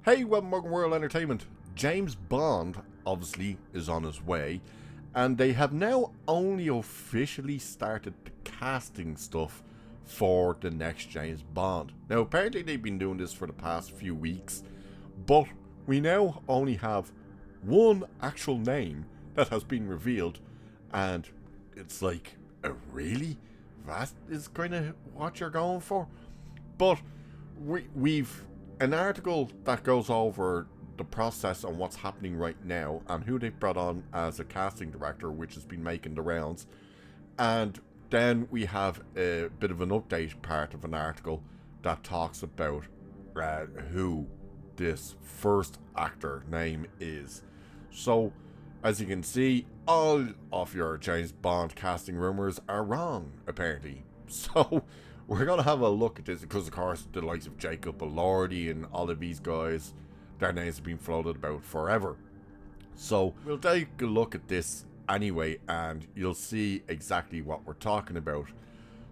Hey, welcome to World Entertainment. James Bond obviously is on his way, and they have now only officially started the casting stuff for the next James Bond. Now, apparently they've been doing this for the past few weeks, but we now only have one actual name that has been revealed, and it's like, really? That is kind of what you're going for? But we've an article that goes over the process and what's happening right now and who they've brought on as a casting director, which has been making the rounds. And then we have a bit of an update part of an article that talks about who this first actor name is. So, as you can see, all of your James Bond casting rumours are wrong, apparently. So, we're going to have a look at this because, of course, the likes of Jacob Elordi and all of these guys, their names have been floated about forever. So, we'll take a look at this anyway, and you'll see exactly what we're talking about.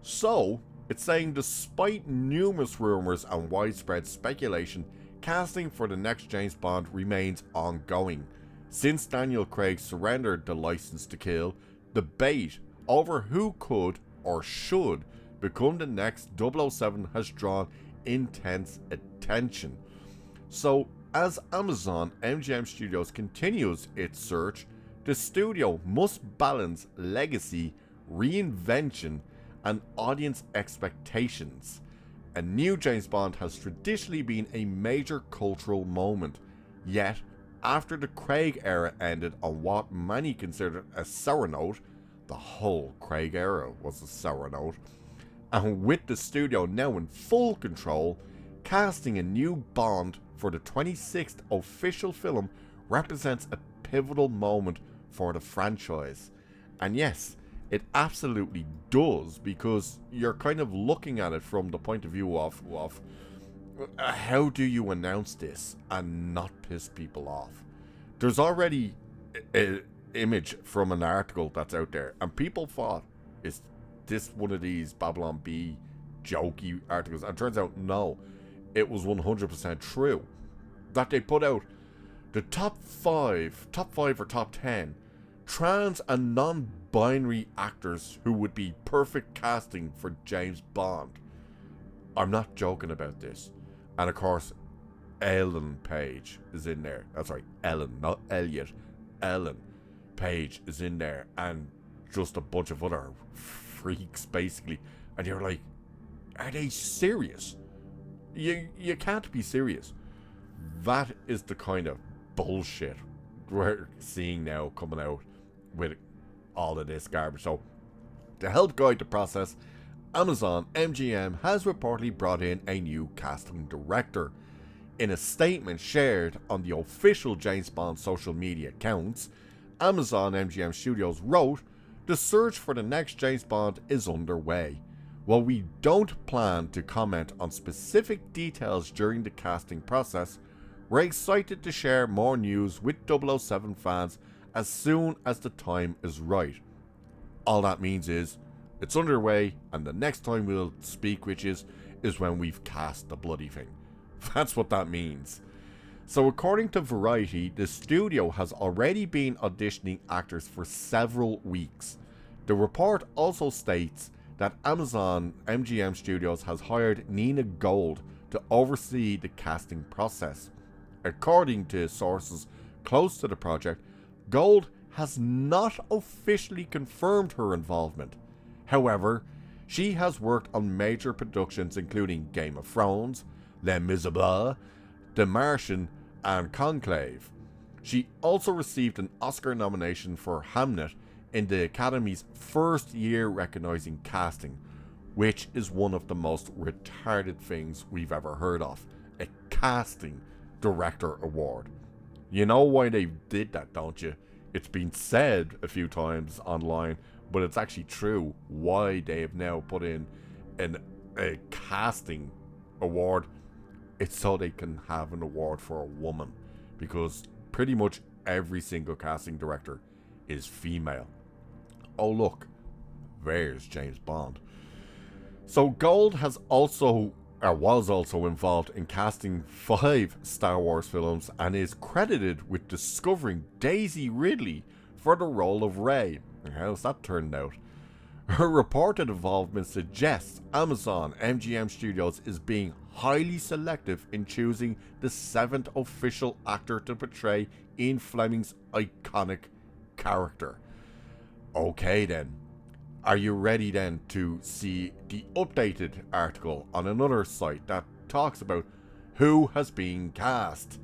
So, it's saying, despite numerous rumours and widespread speculation, casting for the next James Bond remains ongoing. Since Daniel Craig surrendered the license to kill, debate over who could or should become the next 007 has drawn intense attention. So, as Amazon MGM Studios continues its search, the studio must balance legacy, reinvention, and audience expectations. A new James Bond has traditionally been a major cultural moment, yet after the Craig era ended on what many considered a sour note, the whole Craig era was a sour note, and with the studio now in full control, casting a new Bond for the 26th official film represents a pivotal moment for the franchise. And yes, it absolutely does, because you're kind of looking at it from the point of view of how do you announce this and not piss people off? There's already an image from an article that's out there, and people thought, is this one of these Babylon Bee jokey articles? And it turns out, no, it was 100% true. That they put out the top 5 or top 10 trans and non-binary actors who would be perfect casting for James Bond. I'm not joking about this. And of course, Ellen Page is in there. That's right, Ellen, not Elliot. Ellen Page is in there, and just a bunch of other freaks, basically. And you're like, are they serious? You can't be serious. That is the kind of bullshit we're seeing now coming out with all of this garbage. So, to help guide the process, Amazon MGM has reportedly brought in a new casting director. In a statement shared on the official James Bond social media accounts, Amazon MGM Studios wrote, "The search for the next James Bond is underway. While we don't plan to comment on specific details during the casting process, we're excited to share more news with 007 fans as soon as the time is right." All that means is, it's underway, and the next time we'll speak with you is when we've cast the bloody thing. That's what that means. So according to Variety, the studio has already been auditioning actors for several weeks. The report also states that Amazon MGM Studios has hired Nina Gold to oversee the casting process. According to sources close to the project, Gold has not officially confirmed her involvement. However, she has worked on major productions including Game of Thrones, Les Miserables, The Martian, and Conclave. She also received an Oscar nomination for Hamnet in the Academy's first year recognizing casting, which is one of the most retarded things we've ever heard of. A casting director award. You know why they did that, don't you? It's been said a few times online, but it's actually true why they have now put in a casting award. It's so they can have an award for a woman, because pretty much every single casting director is female. Oh look, there's James Bond. So Gold has also was also involved in casting 5 Star Wars films and is credited with discovering Daisy Ridley for the role of Rey. How's that turned out? Her reported involvement suggests Amazon MGM Studios is being highly selective in choosing the 7th official actor to portray Ian Fleming's iconic character. Okay then, are you ready then to see the updated article on another site that talks about who has been cast?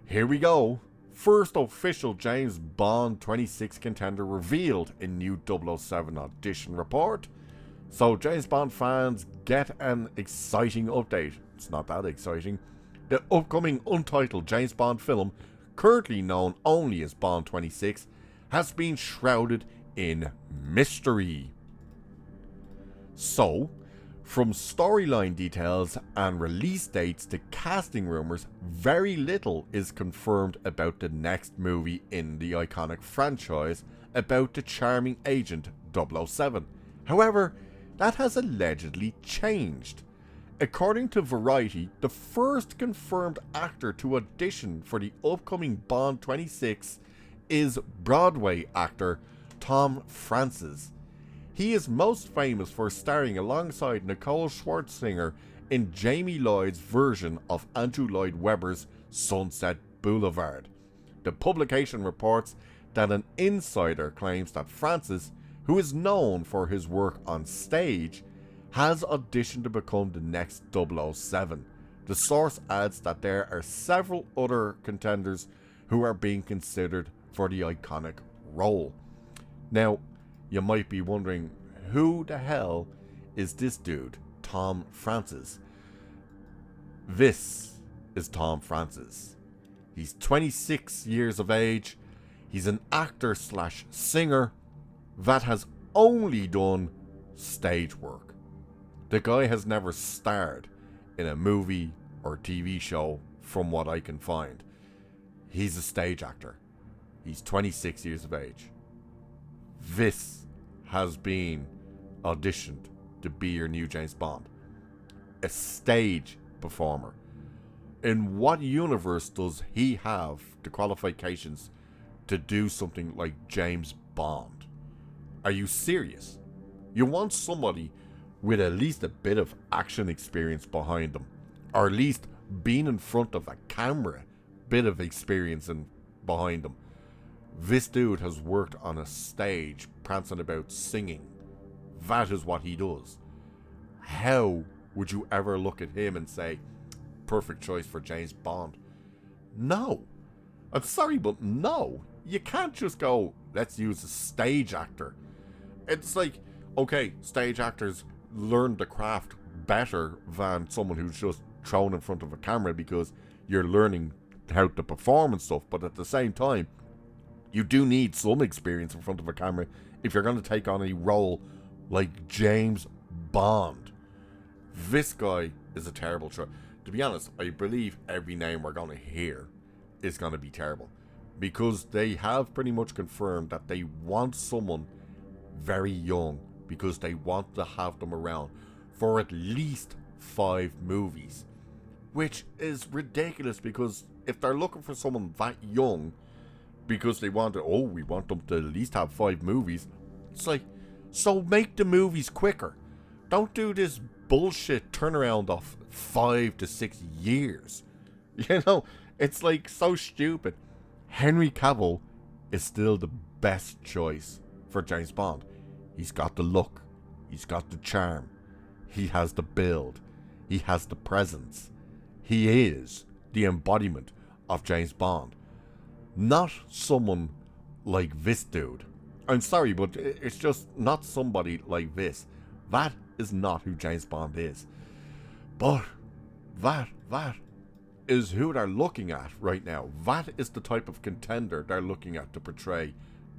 Here we go. First official James Bond 26 contender revealed in new 007 audition report. So James Bond fans get an exciting update. It's not that exciting. The upcoming untitled James Bond film, currently known only as Bond 26, has been shrouded in mystery. So, from storyline details and release dates to casting rumours, very little is confirmed about the next movie in the iconic franchise about the charming agent 007. However, that has allegedly changed. According to Variety, the first confirmed actor to audition for the upcoming Bond 26 is Broadway actor Tom Francis. He is most famous for starring alongside Nicole Schwarzenegger in Jamie Lloyd's version of Andrew Lloyd Webber's Sunset Boulevard. The publication reports that an insider claims that Francis, who is known for his work on stage, has auditioned to become the next 007. The source adds that there are several other contenders who are being considered for the iconic role. Now, you might be wondering, who the hell is this dude, Tom Francis? This is Tom Francis. He's 26 years of age. He's an actor / singer that has only done stage work. The guy has never starred in a movie or TV show from what I can find. He's a stage actor. He's 26 years of age. This has been auditioned to be your new James Bond. A stage performer. In what universe does he have the qualifications to do something like James Bond? Are you serious? You want somebody with at least a bit of action experience behind them, or at least being in front of a camera, bit of experience behind them. This dude has worked on a stage, prancing about singing. That is what he does. How would you ever look at him and say, perfect choice for James Bond? No. I'm sorry, but no. You can't just go, let's use a stage actor. It's like, okay, stage actors learn the craft better than someone who's just thrown in front of a camera because you're learning how to perform and stuff. But at the same time, you do need some experience in front of a camera if you're going to take on a role like James Bond. This guy is a terrible choice. To be honest, I believe every name we're going to hear is going to be terrible, because they have pretty much confirmed that they want someone very young, because they want to have them around for at least 5 movies, which is ridiculous, because if they're looking for someone that young because they want to, we want them to at least have 5 movies, it's like, so make the movies quicker. Don't do this bullshit turnaround of 5 to 6 years. You know, it's like so stupid. Henry Cavill is still the best choice for James Bond. He's got the look, he's got the charm, he has the build, he has the presence. He is the embodiment of James Bond. Not someone like this dude. I'm sorry, but it's just not somebody like this. That is not who James Bond is. But that is who they're looking at right now. That is the type of contender they're looking at to portray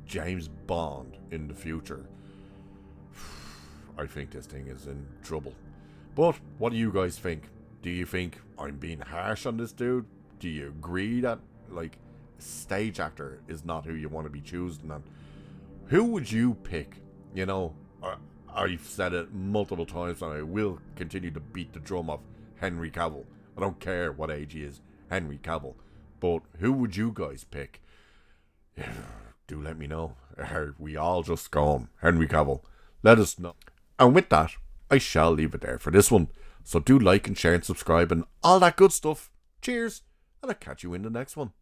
James Bond in the future. I think this thing is in trouble. But what do you guys think? Do you think I'm being harsh on this dude? Do you agree that, like, stage actor is not who you want to be choosing? And who would you pick? You know, I've said it multiple times and I will continue to beat the drum of Henry Cavill. I don't care what age he is, Henry Cavill. But who would you guys pick? Do let me know. Are we all just gone? Henry Cavill. Let us know. And with that, I shall leave it there for this one. So do like and share and subscribe and all that good stuff. Cheers, and I'll catch you in the next one.